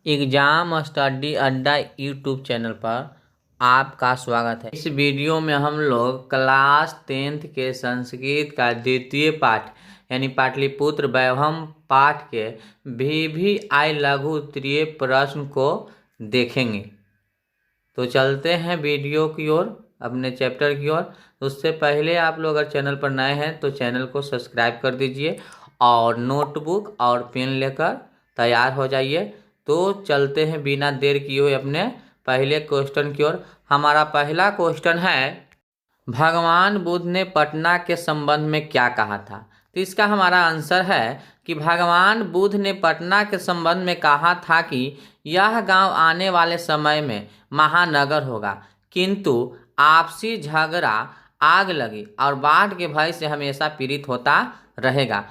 Exam study अड्डा YouTube channel पर आपका स्वागत है। इस वीडियो में हम लोग क्लास 10th के संस्कृत का द्वितीय पाठ यानी पाटलिपुत्र वैभव पाठ के VVI लघु उत्तरीय प्रश्न को देखेंगे। तो चलते हैं वीडियो की ओर, अपने चैप्टर की ओर। उससे पहले आप लोग अगर चैनल पर नए हैं तो चैनल को सब्सक्राइब कर दीजिए और नोटबुक और पेन लेकर तैयार हो जाइए। तो चलते हैं बिना देर किए हुए अपने पहले क्वेश्चन की ओर। हमारा पहला क्वेश्चन है, भगवान बुद्ध ने पटना के संबंध में क्या कहा था? तो इसका हमारा आंसर है कि भगवान बुद्ध ने पटना के संबंध में कहा था कि यह गांव आने वाले समय में महानगर होगा, किंतु आपसी झगड़ा, आग लगी और बाढ़ के भय से हमेशा पीड़ित होता रहेगा।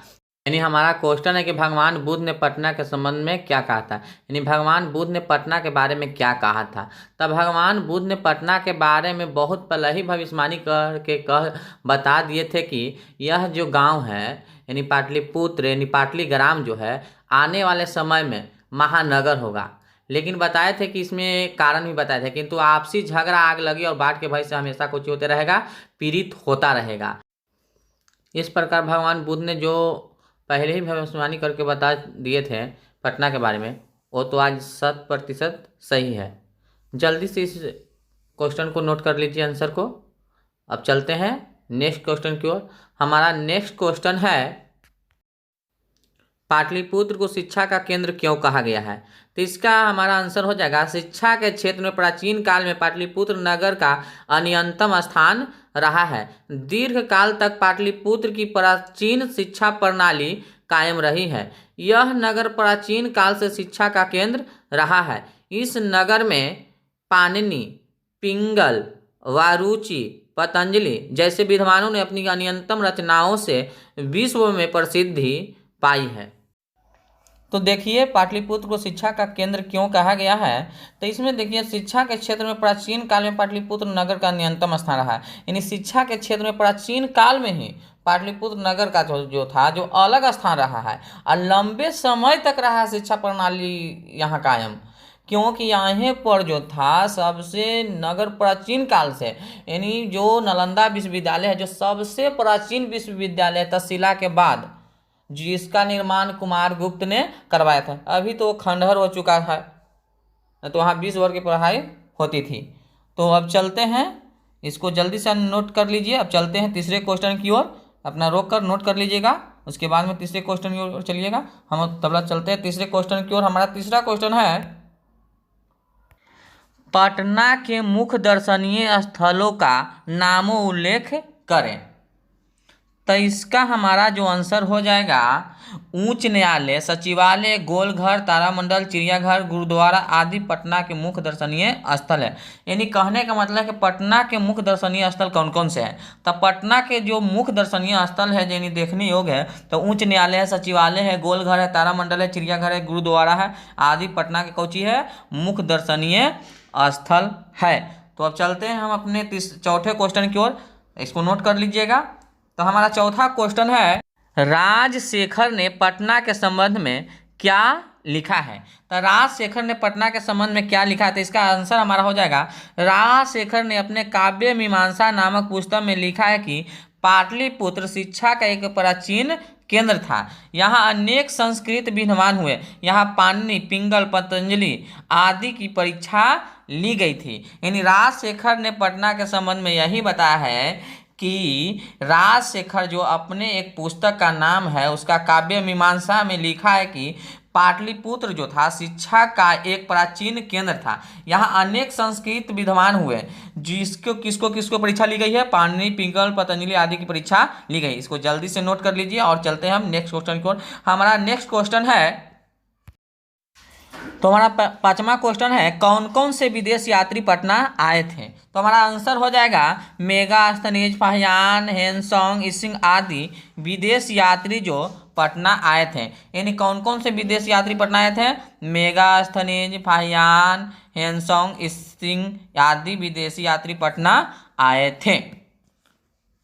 यानी हमारा क्वेश्चन है कि भगवान बुद्ध ने पटना के संबंध में क्या कहा था, यानी भगवान बुद्ध ने पटना के बारे में क्या कहा था। तब भगवान बुद्ध ने पटना के बारे में बहुत पहले ही भविष्यवाणी करके बता दिए थे कि यह जो गांव है यानी पाटलिपुत्र यानी पाटली ग्राम जो है आने वाले समय में महानगर होगा। लेकिन बताए थे कि इसमें कारण भी बताए थे, किंतु आपसी झगड़ा, आग लगी और बाढ़ के भय से हमेशा कुछ होते रहेगा, पीड़ित होता रहेगा। इस प्रकार भगवान बुद्ध ने जो पहले ही भविष्यवाणी करके बता दिए थे पटना के बारे में, वो तो आज 100% सही है। जल्दी से इस क्वेश्चन को नोट कर लीजिए आंसर को। अब चलते हैं नेक्स्ट क्वेश्चन की ओर। हमारा नेक्स्ट क्वेश्चन है, पाटलिपुत्र को शिक्षा का केंद्र क्यों कहा गया है? तो इसका हमारा आंसर हो जाएगा, शिक्षा के क्षेत्र में प्राचीन काल में पाटलिपुत्र नगर का अन्यतम स्थान रहा है। दीर्घ काल तक पाटलिपुत्र की प्राचीन शिक्षा प्रणाली कायम रही है। यह नगर प्राचीन काल से शिक्षा का केंद्र रहा है। इस नगर में पाणिनि, पिंगल, वारुचि, पतंजलि जैसे विद्वानों ने अपनी अन्यतम रचनाओं से विश्व में प्रसिद्धि पाई है। तो देखिए पाटलिपुत्र को शिक्षा का केंद्र क्यों कहा गया है। तो इसमें देखिए, शिक्षा के क्षेत्र में प्राचीन काल में पाटलिपुत्र नगर का न्यूनतम स्थान रहा है। यानी शिक्षा के क्षेत्र में प्राचीन काल में ही पाटलिपुत्र नगर का जो अलग स्थान रहा है और लंबे समय तक रहा शिक्षा प्रणाली यहाँ कायम, क्योंकि यहाँ पर जो था सबसे नगर प्राचीन काल से, यानी जो नालंदा विश्वविद्यालय है जो सबसे प्राचीन विश्वविद्यालय तक्षशिला के बाद, जिसका निर्माण कुमार गुप्त ने करवाया था। अभी तो खंडहर हो चुका है, तो वहाँ 20 वर्ग की पढ़ाई होती थी। तो अब चलते हैं, इसको जल्दी से नोट कर लीजिए। अब चलते हैं तीसरे क्वेश्चन की ओर, अपना रोक कर नोट कर लीजिएगा, उसके बाद में तीसरे क्वेश्चन की ओर चलिएगा। हम तबला चलते हैं तीसरे क्वेश्चन की ओर। हमारा तीसरा क्वेश्चन है, पटना के मुख्य दर्शनीय स्थलों का नामों उल्लेख करें। तो इसका हमारा जो आंसर हो जाएगा, उच्च न्यायालय, सचिवालय, गोलघर, तारामंडल, चिड़ियाघर, गुरुद्वारा आदि पटना के मुख्य दर्शनीय स्थल है। यानी कहने का मतलब है कि पटना के मुख्य दर्शनीय स्थल कौन कौन से हैं। तो पटना के जो मुख्य दर्शनीय स्थल है यानी देखने योग्य है, तो उच्च न्यायालय है, सचिवालय है, गोलघर है, तारामंडल है, चिड़ियाघर है, गुरुद्वारा है आदि पटना के कौची है, मुख्य दर्शनीय स्थल है। तो अब चलते हैं हम अपने चौथे क्वेश्चन की ओर, इसको नोट कर लीजिएगा। तो हमारा चौथा क्वेश्चन है, राजशेखर ने पटना के संबंध में क्या लिखा है? तो राजशेखर ने पटना के संबंध में क्या लिखा है? तो इसका आंसर हमारा हो जाएगा, राजशेखर ने अपने काव्य मीमांसा नामक पुस्तक में लिखा है कि पाटलिपुत्र शिक्षा का एक प्राचीन केंद्र था। यहाँ अनेक संस्कृत विद्वान हुए। यहाँ पाणिनि, पिंगल, पतंजलि आदि की परीक्षा ली गई थी। यानी राजशेखर ने पटना के संबंध में यही बताया है कि राजशेखर जो अपने एक पुस्तक का नाम है उसका काव्य मीमांसा में लिखा है कि पाटलिपुत्र जो था शिक्षा का एक प्राचीन केंद्र था। यहाँ अनेक संस्कृत विद्वान हुए, जिसको किसको परीक्षा ली गई है, पाणिनि, पिंगल, पतंजलि आदि की परीक्षा ली गई। इसको जल्दी से नोट कर लीजिए और चलते हैं हम नेक्स्ट क्वेश्चन की ओर। हमारा नेक्स्ट क्वेश्चन है, तो हमारा पांचवा क्वेश्चन है, कौन कौन से विदेश यात्री पटना आए थे? तो हमारा आंसर हो जाएगा, मेगास्थनीज, फाहियान, हेनसोंग, इसिंग आदि विदेश यात्री जो पटना आए थे। यानी कौन कौन से विदेश यात्री पटना आए थे? मेगास्थनीज, फाहियान, हेनसोंग, इसिंग आदि विदेशी यात्री पटना आए थे।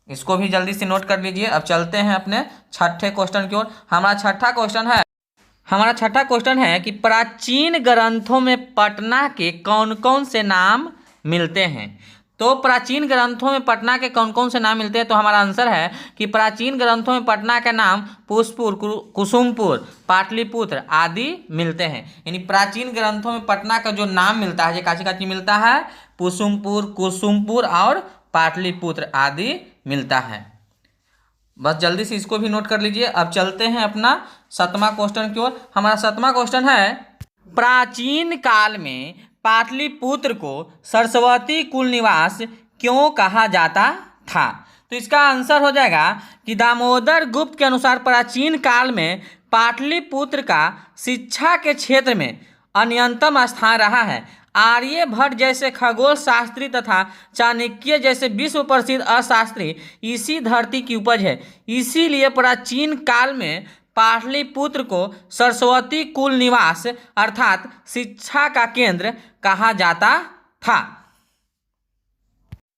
इसको भी जल्दी से नोट कर लीजिए। अब चलते हैं अपने छठे क्वेश्चन की ओर। हमारा छठा क्वेश्चन है, हमारा छठा क्वेश्चन है कि प्राचीन ग्रंथों में पटना के कौन कौन से नाम मिलते हैं। तो प्राचीन ग्रंथों में पटना के कौन कौन से नाम मिलते हैं, तो हमारा आंसर है कि प्राचीन ग्रंथों में पटना के नाम पुष्पुर, कुसुमपुर, पाटलिपुत्र आदि मिलते हैं। यानी प्राचीन ग्रंथों में पटना का जो नाम मिलता है, ये काची काची मिलता है, कुसुमपुर, कुसुमपुर और पाटलिपुत्र आदि मिलता है। बस जल्दी से इसको भी नोट कर लीजिए। अब चलते हैं अपना सातवां क्वेश्चन की ओर। हमारा सातवां क्वेश्चन है, प्राचीन काल में पाटलिपुत्र को सरस्वती कुल निवास क्यों कहा जाता था। तो इसका आंसर हो जाएगा कि दामोदर गुप्त के अनुसार प्राचीन काल में पाटलिपुत्र का शिक्षा के क्षेत्र में अन्यतम स्थान रहा है। आर्यभट्ट जैसे खगोल शास्त्री तथा चाणक्य जैसे विश्व प्रसिद्ध अर्थशास्त्री इसी धरती की उपज है। इसीलिए प्राचीन काल में पाटलिपुत्र को सरस्वती कुल निवास अर्थात शिक्षा का केंद्र कहा जाता था।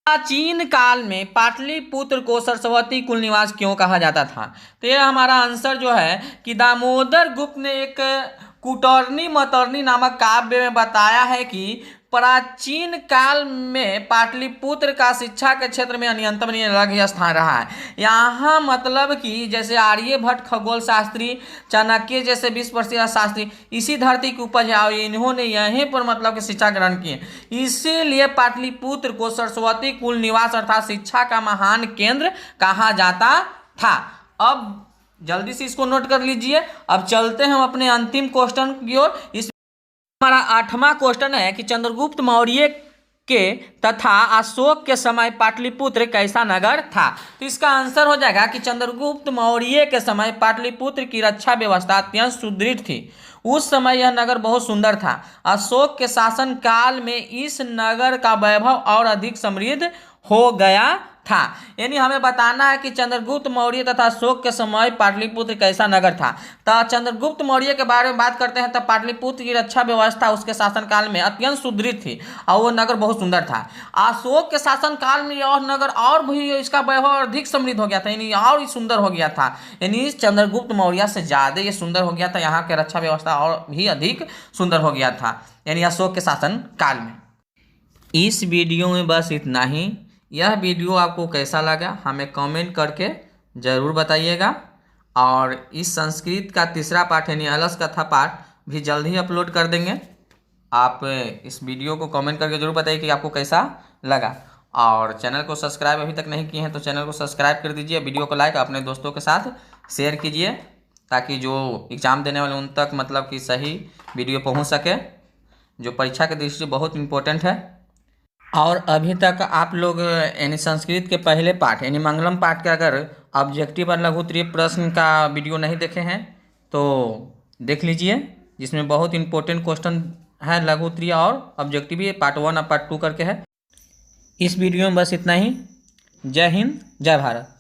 प्राचीन काल में पाटलिपुत्र को सरस्वती कुल निवास क्यों कहा जाता था। तो यह हमारा आंसर जो है कि दामोदर गुप्त ने एक कुटर्नी मतरनी नामक काव्य में बताया है कि प्राचीन काल में पाटलिपुत्र का शिक्षा के क्षेत्र में अन्यतम अलग ही स्थान रहा है। यहाँ मतलब कि जैसे आर्यभट्ट खगोल शास्त्री, चाणक्य जैसे विश्व प्रसिद्ध शास्त्री इसी धरती की उपज है और इन्होंने यहीं पर मतलब कि शिक्षा ग्रहण की है। इसीलिए पाटलिपुत्र को सरस्वती कुल निवास अर्थात शिक्षा का महान केंद्र कहा जाता था। अब जल्दी से इसको नोट कर लीजिए। अब चलते हैं हम अपने अंतिम क्वेश्चन की ओर। इस हमारा आठवां क्वेश्चन है कि चंद्रगुप्त मौर्य के तथा अशोक के समय पाटलिपुत्र कैसा नगर था। तो इसका आंसर हो जाएगा कि चंद्रगुप्त मौर्य के समय पाटलिपुत्र की रक्षा व्यवस्था अत्यंत सुदृढ़ थी। उस समय यह नगर बहुत सुंदर था। अशोक के शासन काल में इस नगर का वैभव और अधिक समृद्ध हो गया था। यानी हमें बताना है कि चंद्रगुप्त मौर्य तथा अशोक के समय पाटलिपुत्र कैसा नगर था। तो चंद्रगुप्त मौर्य के बारे में बात करते हैं, तब पाटलिपुत्र की रक्षा व्यवस्था उसके शासनकाल में अत्यंत सुदृढ़ थी और वो नगर बहुत सुंदर था। अशोक के शासनकाल में यह नगर और भी इसका वैभव अधिक समृद्ध हो गया था, यानी और सुंदर हो गया था। यानी चंद्रगुप्त मौर्य से ज़्यादा ये सुंदर हो गया था, यहाँ की रक्षा व्यवस्था और भी अधिक सुंदर हो गया था, यानी अशोक के शासन काल में। इस वीडियो में बस इतना ही। यह वीडियो आपको कैसा लगा हमें कमेंट करके ज़रूर बताइएगा। और इस संस्कृत का तीसरा पाठ यानी अलस कथा पाठ भी जल्द ही अपलोड कर देंगे। आप इस वीडियो को कमेंट करके ज़रूर बताइए कि आपको कैसा लगा। और चैनल को सब्सक्राइब अभी तक नहीं किए हैं तो चैनल को सब्सक्राइब कर दीजिए। वीडियो को लाइक अपने दोस्तों के साथ शेयर कीजिए ताकि जो एग्ज़ाम देने वाले उन तक मतलब कि सही वीडियो पहुँच सके, जो परीक्षा की दृष्टि से बहुत इम्पोर्टेंट है। और अभी तक आप लोग यानी संस्कृत के पहले पाठ यानी मंगलम पाठ के अगर ऑब्जेक्टिव और लघु उत्तरीय प्रश्न का वीडियो नहीं देखे हैं तो देख लीजिए, जिसमें बहुत इंपॉर्टेंट क्वेश्चन है लघु उत्तरीय और ऑब्जेक्टिव, ये पार्ट 1 और पार्ट 2 करके है। इस वीडियो में बस इतना ही। जय हिंद, जय भारत।